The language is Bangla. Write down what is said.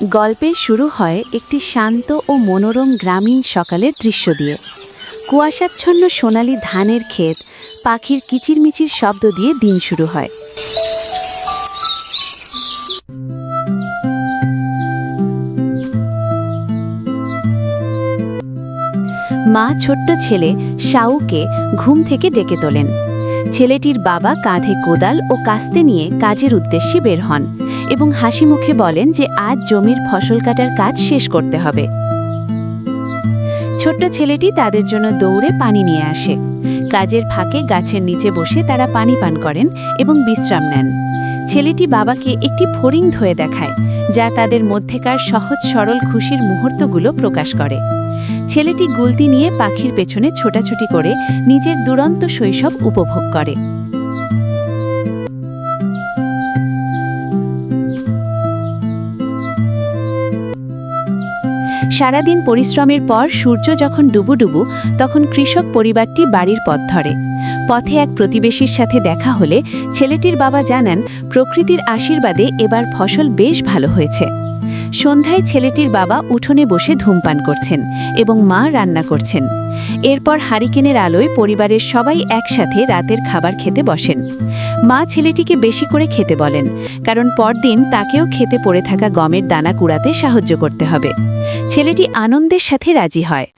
গল্পের শুরু হয় একটি শান্ত ও মনোরম গ্রামীণ সকালের দৃশ্য দিয়ে। কুয়াশাচ্ছন্ন সোনালি ধানের ক্ষেত, পাখির কিচিরমিচির শব্দ দিয়ে দিন শুরু হয়। মা ছোট্ট ছেলে শাউকে ঘুম থেকে ডেকে তোলেন। ছেলেটির বাবা কাঁধে কোদাল ও কাস্তে নিয়ে কাজের উদ্দেশ্যে বের হন এবং হাসি মুখে বলেন যে আজ জমির ফসল কাটার কাজ শেষ করতে হবে। ছোট্ট ছেলেটি তাদের জন্য দৌড়ে পানি নিয়ে আসে। কাজের ফাঁকে গাছের নিচে বসে তারা পানি পান করেন এবং বিশ্রাম নেন। ছেলেটি বাবাকে একটি ফড়িং ধুয়ে দেখায়, যা তাদের মধ্যেকার সহজ সরল খুশির মুহূর্তগুলো প্রকাশ করে। ছেলেটি গুলতি নিয়ে পাখির পেছনে ছোটাছুটি করে নিজের দুরন্ত শৈশব উপভোগ করে। সারাদিন পরিশ্রমের পর সূর্য যখন ডুবু তখন কৃষক পরিবারটি বাড়ির পথ ধরে। পথে এক প্রতিবেশীর সাথে দেখা হলে ছেলেটির বাবা জানান প্রকৃতির আশীর্বাদে এবার ফসল বেশ ভালো হয়েছে। সন্ধ্যায় ছেলেটির বাবা উঠোনে বসে ধূমপান করছেন এবং মা রান্না করছেন। এরপর হারিকেনের আলোয় পরিবারের সবাই একসাথে রাতের খাবার খেতে বসেন। মা ছেলেটিকে বেশি করে খেতে বলেন, কারণ পরদিন তাকেও খেতে পড়ে থাকা গমের দানা কুড়াতে সাহায্য করতে হবে। ছেলেটি আনন্দের সাথে রাজি হয়।